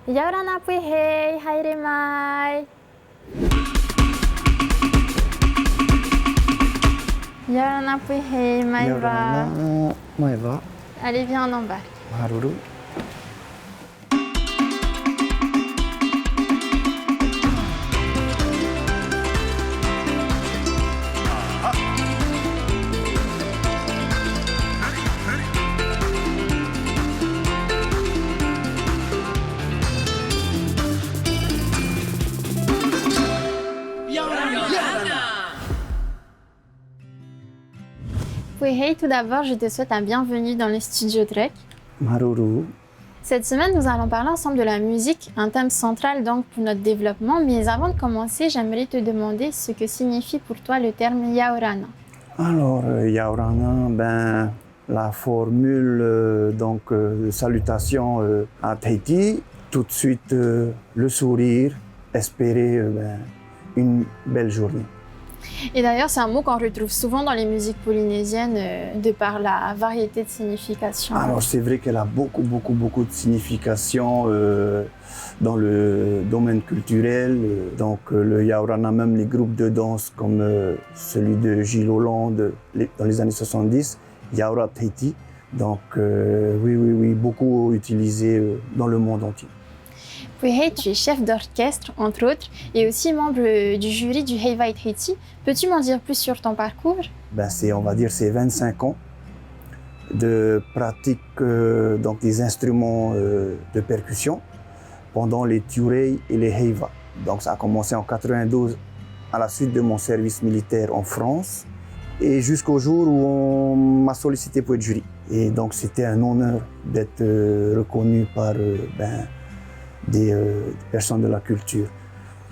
Yaurana puihei, hairemai. Yaurana puihei, maeva. Maeva. Allez, viens, on embarque. Haruru. Puihei, tout d'abord, je te souhaite un bienvenue dans le studio Trek. Haruru. Cette semaine, nous allons parler ensemble de la musique, un thème central donc pour notre développement. Mais avant de commencer, j'aimerais te demander ce que signifie pour toi le terme Yaurana. Alors, Yaurana, ben, la formule de salutation à Tahiti, tout de suite le sourire, espérer une belle journée. Et d'ailleurs, c'est un mot qu'on retrouve souvent dans les musiques polynésiennes de par la variété de significations. Alors, c'est vrai qu'elle a beaucoup de significations dans le domaine culturel. Donc, le Yaurana, même les groupes de danse comme celui de Gilles Hollande dans les années 70, Yaura Tahiti. Donc, oui, beaucoup utilisé dans le monde entier. Puihei, tu es chef d'orchestre, entre autres, et aussi membre du jury du Heiwai Tahiti. Peux-tu m'en dire plus sur ton parcours? Ben, on va dire, c'est 25 ans de pratique donc des instruments de percussion pendant les Turei et les Heiwa. Donc, ça a commencé en 92 à la suite de mon service militaire en France et jusqu'au jour où on m'a sollicité pour être jury. Et donc, c'était un honneur d'être reconnu par des personnes de la culture.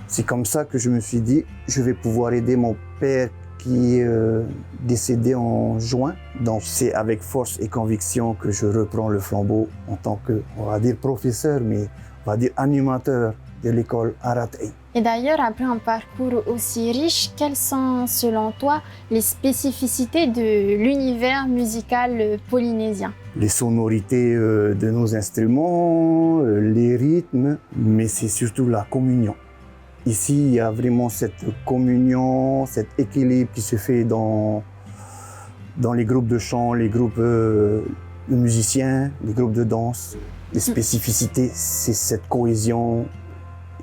C'est comme ça que je me suis dit, je vais pouvoir aider mon père qui est décédé en juin. Donc c'est avec force et conviction que je reprends le flambeau en tant que, on va dire professeur, mais on va dire animateur de l'école Aratai. Et d'ailleurs, après un parcours aussi riche, quelles sont selon toi les spécificités de l'univers musical polynésien? Les sonorités de nos instruments, les rythmes, mais c'est surtout la communion. Ici, il y a vraiment cette communion, cet équilibre qui se fait dans les groupes de chant, les groupes de musiciens, les groupes de danse. Les spécificités, c'est cette cohésion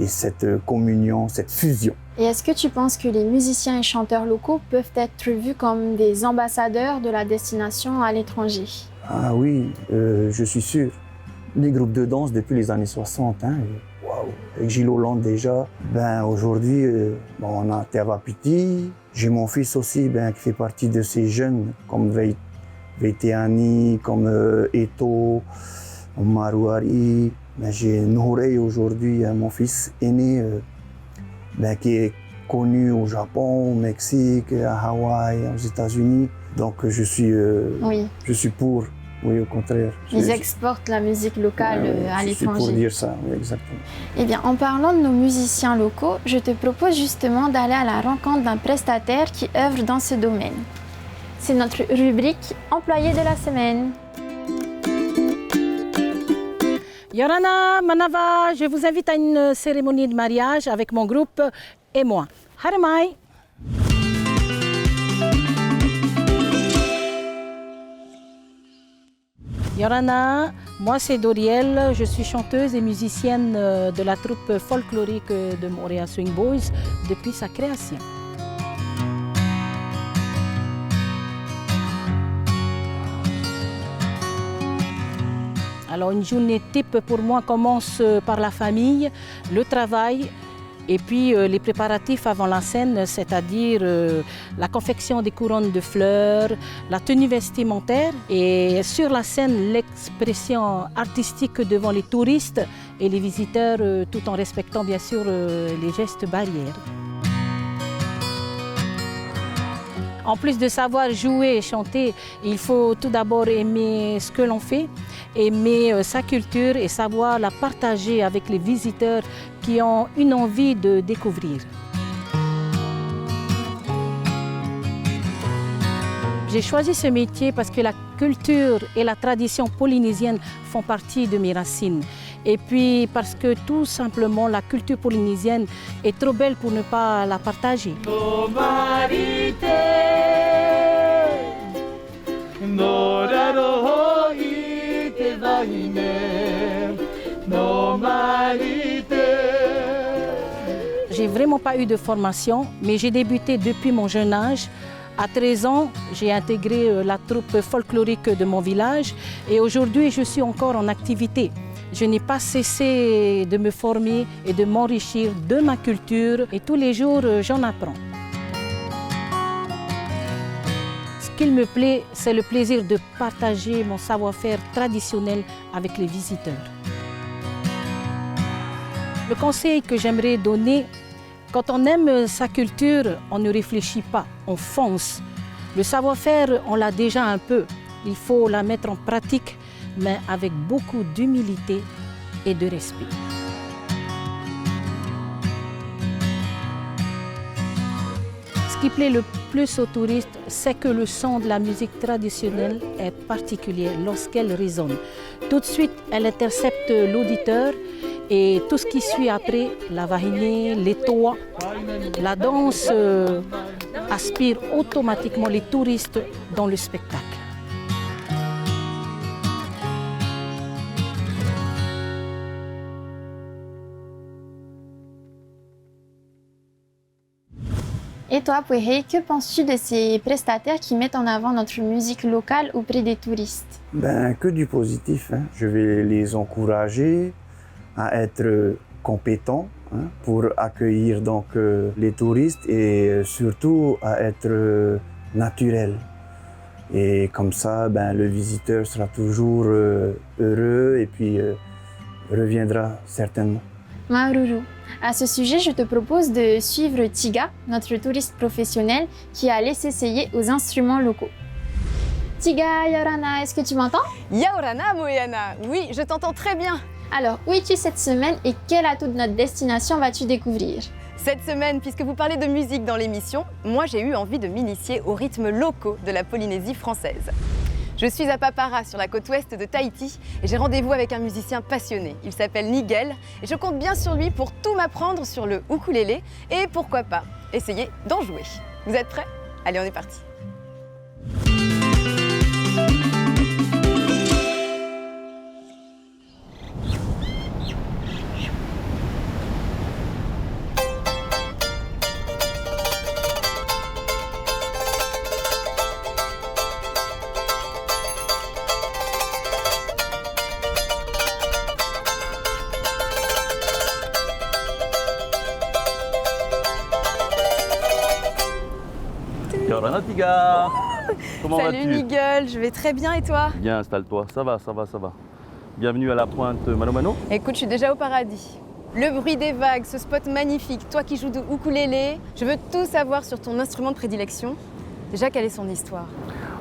et cette communion, cette fusion. Et est-ce que tu penses que les musiciens et chanteurs locaux peuvent être vus comme des ambassadeurs de la destination à l'étranger? Ah oui, je suis sûr. Les groupes de danse depuis les années 60, avec Gilles Hollande déjà. Aujourd'hui, on a Terva Piti. J'ai mon fils aussi qui fait partie de ces jeunes comme Veiteani, comme Eto, Maruari. J'ai Nourei aujourd'hui, mon fils aîné, qui est connu au Japon, au Mexique, à Hawaï, aux États-Unis. Donc je suis pour. Oui, au contraire. Ils exportent la musique locale à l'étranger. C'est pour dire ça, oui, exactement. Eh bien, en parlant de nos musiciens locaux, je te propose justement d'aller à la rencontre d'un prestataire qui œuvre dans ce domaine. C'est notre rubrique Employé de la semaine. Yaurana, Manava, je vous invite à une cérémonie de mariage avec mon groupe et moi. Harimai. Yaurana, moi c'est Doriel, je suis chanteuse et musicienne de la troupe folklorique de Montréal Swing Boys depuis sa création. Alors une journée type pour moi commence par la famille, le travail et puis les préparatifs avant la scène, c'est-à-dire la confection des couronnes de fleurs, la tenue vestimentaire et sur la scène l'expression artistique devant les touristes et les visiteurs tout en respectant bien sûr les gestes barrières. En plus de savoir jouer et chanter, il faut tout d'abord aimer ce que l'on fait, aimer sa culture et savoir la partager avec les visiteurs qui ont une envie de découvrir. J'ai choisi ce métier parce que la culture et la tradition polynésienne font partie de mes racines. Et puis parce que tout simplement la culture polynésienne est trop belle pour ne pas la partager. J'ai vraiment pas eu de formation, mais j'ai débuté depuis mon jeune âge. À 13 ans, j'ai intégré la troupe folklorique de mon village et aujourd'hui, je suis encore en activité. Je n'ai pas cessé de me former et de m'enrichir de ma culture et tous les jours, j'en apprends. Ce qu'il me plaît, c'est le plaisir de partager mon savoir-faire traditionnel avec les visiteurs. Le conseil que j'aimerais donner, quand on aime sa culture, on ne réfléchit pas, on fonce. Le savoir-faire, on l'a déjà un peu. Il faut la mettre en pratique, mais avec beaucoup d'humilité et de respect. Ce qui plaît le plus aux touristes, c'est que le son de la musique traditionnelle est particulier lorsqu'elle résonne. Tout de suite, elle intercepte l'auditeur et tout ce qui suit après, la vahinée, les toits, la danse aspire automatiquement les touristes dans le spectacle. Et toi, Pwehey, que penses-tu de ces prestataires qui mettent en avant notre musique locale auprès des touristes? Que du positif, hein. Je vais les encourager à être compétents, hein, pour accueillir donc les touristes et surtout à être naturel. Et comme ça, le visiteur sera toujours heureux et puis reviendra certainement. Maururu, à ce sujet, je te propose de suivre Tiga, notre touriste professionnel qui allait s'essayer aux instruments locaux. Tiga, Yorana, est-ce que tu m'entends? Yaorana, Moyana, oui, je t'entends très bien. Alors, où es-tu cette semaine et quel atout de notre destination vas-tu découvrir? Cette semaine, puisque vous parlez de musique dans l'émission, moi j'ai eu envie de m'initier aux rythmes locaux de la Polynésie française. Je suis à Papara, sur la côte ouest de Tahiti, et j'ai rendez-vous avec un musicien passionné. Il s'appelle Nigel, et je compte bien sur lui pour tout m'apprendre sur le ukulélé, et pourquoi pas essayer d'en jouer. Vous êtes prêts? Allez, on est parti. Yorana Tiga, comment vas-tu? Salut Nigel, je vais très bien et toi? Bien, installe-toi, ça va. Bienvenue à la pointe Mano Mano. Écoute, je suis déjà au paradis. Le bruit des vagues, ce spot magnifique, toi qui joues de ukulélé, je veux tout savoir sur ton instrument de prédilection. Déjà, quelle est son histoire?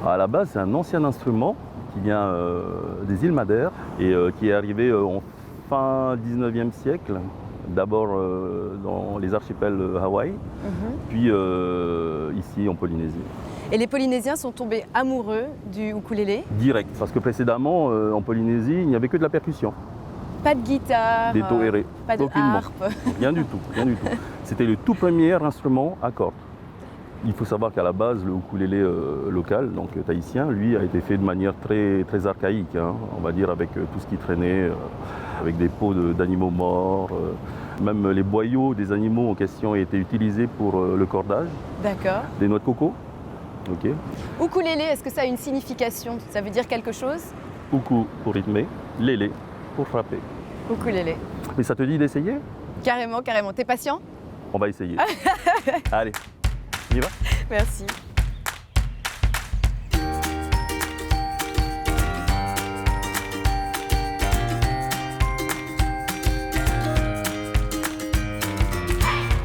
À la base, c'est un ancien instrument qui vient des îles Madère et qui est arrivé en fin 19e siècle. D'abord dans les archipels Hawaï, puis ici en Polynésie. Et les Polynésiens sont tombés amoureux du ukulélé? Direct, parce que précédemment en Polynésie, il n'y avait que de la percussion. Pas de guitare, des tohérés, pas de aucunement. harpe. Rien du tout. C'était le tout premier instrument à cordes. Il faut savoir qu'à la base, le ukulélé local, donc tahitien, lui, a été fait de manière très, très archaïque, hein, on va dire, avec tout ce qui traînait, avec des peaux d'animaux morts. Même les boyaux des animaux en question étaient utilisés pour le cordage. D'accord. Des noix de coco. Ok. Ukulélé, est-ce que ça a une signification? Ça veut dire quelque chose? Uku pour rythmer, lélé pour frapper. Ukulélé. Mais ça te dit d'essayer? Carrément, carrément. T'es patient? On va essayer. Allez, on y va? Merci.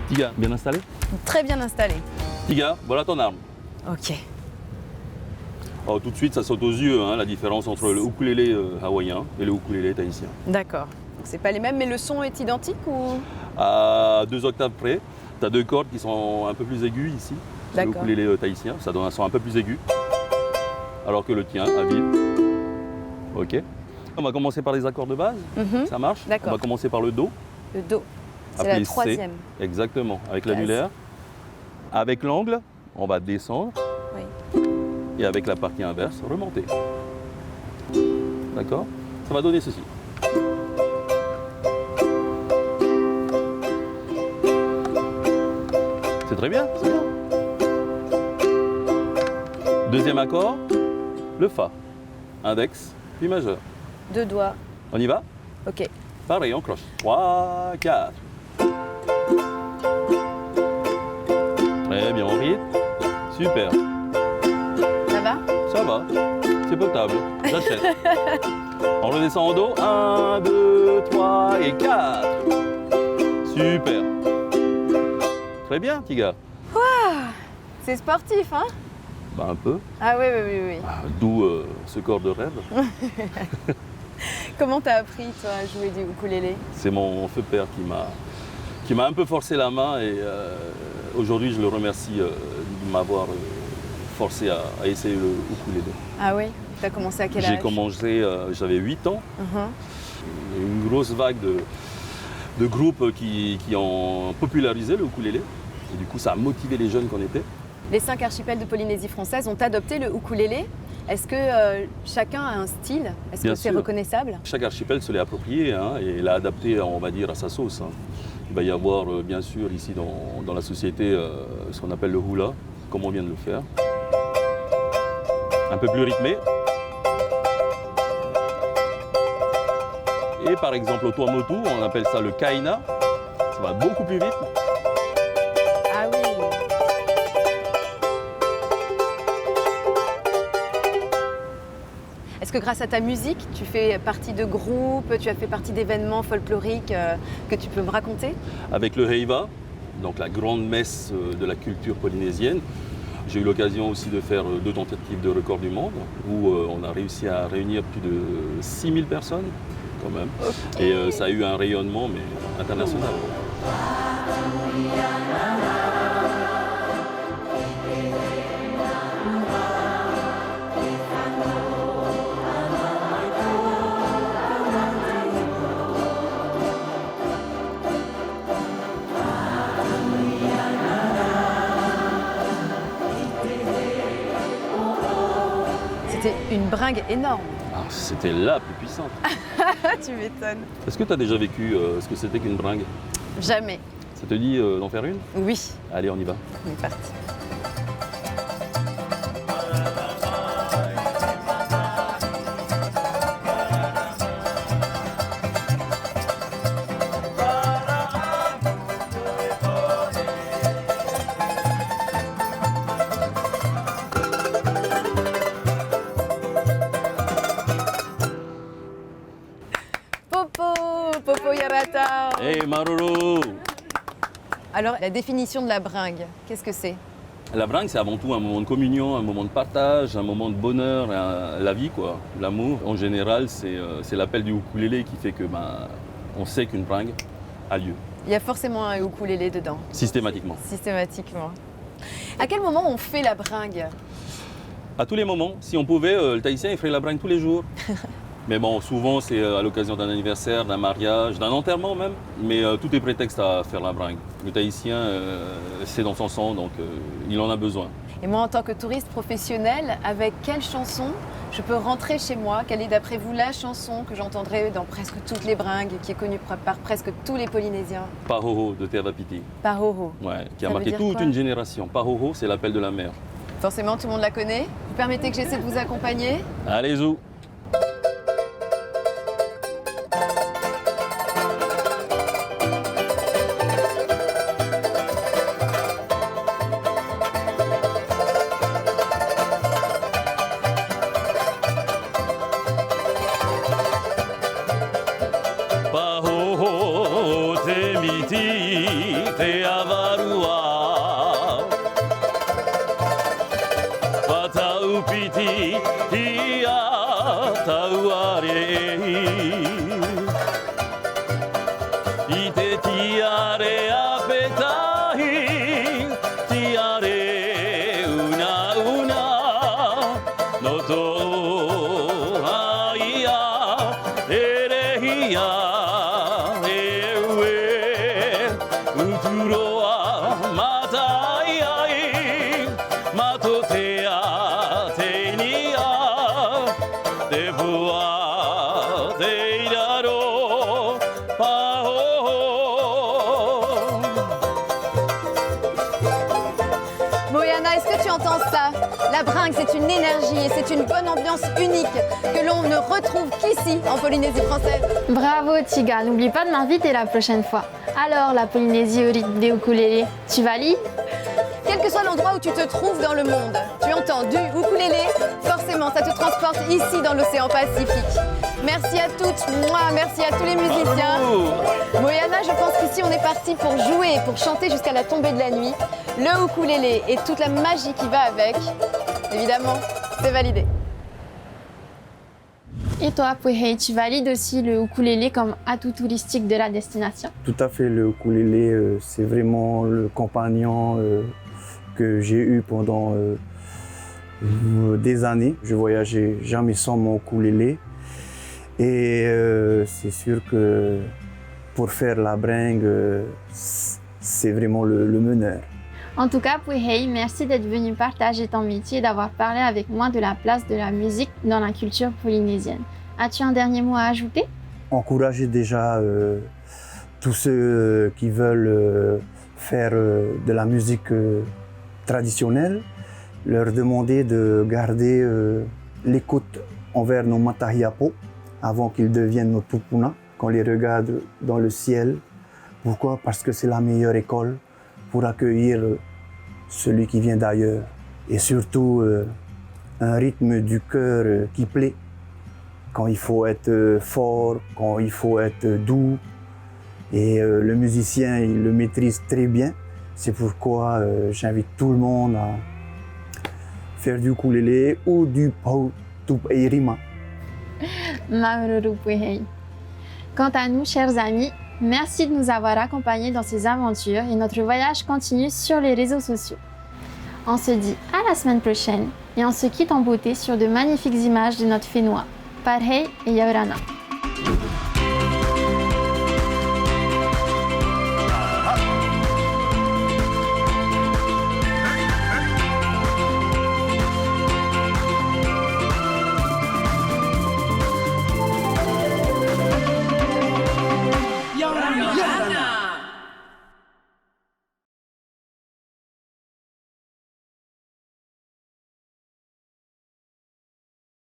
Tiga, bien installé? Très bien installé. Tiga, voilà ton arme. Ok. Alors, tout de suite, ça saute aux yeux, hein, la différence entre le ukulélé hawaïen et le ukulélé tahitien. D'accord. Donc c'est pas les mêmes, mais le son est identique ou? À 2 octaves près, tu as 2 cordes qui sont un peu plus aiguës ici. C'est le D'accord. ukulélé tahitien, ça donne un son un peu plus aigu. Alors que le tien, à vide. Ok. On va commencer par les accords de base, ça marche. D'accord. On va commencer par le Do. Le Do, c'est appelé la C. troisième. Exactement, avec Base. l'annulaire. Avec l'angle, on va descendre. Oui. Et avec la partie inverse, remonter. D'accord? Ça va donner ceci. C'est très bien, c'est bien. Deuxième accord, le Fa. Index, puis majeur. 2 doigts. On y va? Ok. Pareil, on cloche. 3, 4. Très bien, on rythme. Super. Ça va? Ça va. C'est potable. J'achète. On redescend en Do. 1, 2, 3 et 4. Super. Très bien, petit gars. C'est sportif, hein? Bah, un peu. Ah oui, oui, oui, oui. Ah, d'où ce corps de rêve. Comment t'as appris, toi, à jouer du ukulélé? C'est mon feu père qui m'a un peu forcé la main et aujourd'hui je le remercie de m'avoir forcé à essayer le ukulélé. Ah oui? T'as commencé à quel âge? J'ai commencé, j'avais 8 ans. Une grosse vague de groupes qui ont popularisé le ukulélé. Et du coup, ça a motivé les jeunes qu'on était. Les 5 archipels de Polynésie française ont adopté le ukulélé. Est-ce que chacun a un style? Est-ce Bien que c'est sûr. reconnaissable? Chaque archipel se l'est approprié hein, et l'a adapté, on va dire, à sa sauce. Hein. Il va y avoir, bien sûr, ici dans la société, ce qu'on appelle le hula, comme on vient de le faire. Un peu plus rythmé. Et par exemple, au Tuamotu, on appelle ça le kaina. Ça va beaucoup plus vite. Ah oui. Est-ce que grâce à ta musique, tu fais partie de groupes, tu as fait partie d'événements folkloriques que tu peux me raconter? Avec le heiva, donc la grande messe de la culture polynésienne, j'ai eu l'occasion aussi de faire 2 tentatives de record du monde où on a réussi à réunir plus de 6000 personnes quand même. Okay. Et ça a eu un rayonnement mais international. C'était une bringue énorme. Ah, c'était la plus puissante. Tu m'étonnes. Est-ce que tu as déjà vécu ce que c'était qu'une bringue? Jamais. Ça te dit d'en faire une? Oui. Allez, on y va. On est parti. Popo Yarata. Hey Maruru! Alors, la définition de la bringue, qu'est-ce que c'est? La bringue, c'est avant tout un moment de communion, un moment de partage, un moment de bonheur, la vie, quoi. L'amour, en général, c'est l'appel du ukulélé qui fait que on sait qu'une bringue a lieu. Il y a forcément un ukulélé dedans. Systématiquement. Systématiquement. À quel moment on fait la bringue? À tous les moments. Si on pouvait, le Tahitien, il ferait la bringue tous les jours. Mais bon, souvent, c'est à l'occasion d'un anniversaire, d'un mariage, d'un enterrement même. Mais tout est prétexte à faire la bringue. Le Tahitien, c'est dans son sang, donc il en a besoin. Et moi, en tant que touriste professionnel, avec quelle chanson je peux rentrer chez moi? Quelle est d'après vous la chanson que j'entendrai dans presque toutes les bringues, qui est connue par presque tous les Polynésiens? Pahoho de Te Avapiti. Pahoho. Ouais, qui a Ça veut marqué dire toute quoi? une génération. Pahoho, c'est l'appel de la mer. Forcément, tout le monde la connaît. Vous permettez que j'essaie de vous accompagner? Allez, zou! Pahoho te miti te avarua Patau piti ia tauare I te tiare a petahi Tiare una una No to haia Moyana, est-ce que tu entends ça? La bringue, c'est une énergie et c'est une bonne ambiance unique que l'on ne retrouve qu'ici en Polynésie française. Bravo Tiga, n'oublie pas de m'inviter la prochaine fois. Alors la Polynésie au rythme des ukulélés, tu valides? Quel que soit l'endroit où tu te trouves dans le monde, tu entends du ukulélé, forcément ça te transporte ici dans l'océan Pacifique. Merci à toutes, merci à tous les musiciens. Moyana, je pense qu'ici on est parti pour jouer, pour chanter jusqu'à la tombée de la nuit. Le ukulélé et toute la magie qui va avec, évidemment, c'est validé. Et toi, Puehei, tu valides aussi le ukulélé comme atout touristique de la destination? Tout à fait, le ukulélé, c'est vraiment le compagnon que j'ai eu pendant des années. Je voyageais jamais sans mon ukulélé. Et c'est sûr que pour faire la bringue, c'est vraiment le meneur. En tout cas, Puehei, merci d'être venu partager ton métier et d'avoir parlé avec moi de la place de la musique dans la culture polynésienne. As-tu un dernier mot à ajouter? Encourager déjà tous ceux qui veulent faire de la musique traditionnelle, leur demander de garder l'écoute envers nos matahiapo avant qu'ils deviennent nos tupuna, qu'on les regarde dans le ciel. Pourquoi? Parce que c'est la meilleure école pour accueillir celui qui vient d'ailleurs. Et surtout, un rythme du cœur qui plaît. Quand il faut être fort, quand il faut être doux. Et le musicien, il le maîtrise très bien. C'est pourquoi j'invite tout le monde à faire du ukulélé ou du pautupeirima. Maururu Puehei. Quant à nous, chers amis, merci de nous avoir accompagnés dans ces aventures et notre voyage continue sur les réseaux sociaux. On se dit à la semaine prochaine et on se quitte en beauté sur de magnifiques images de notre Whenua. Parhei et Yaurana.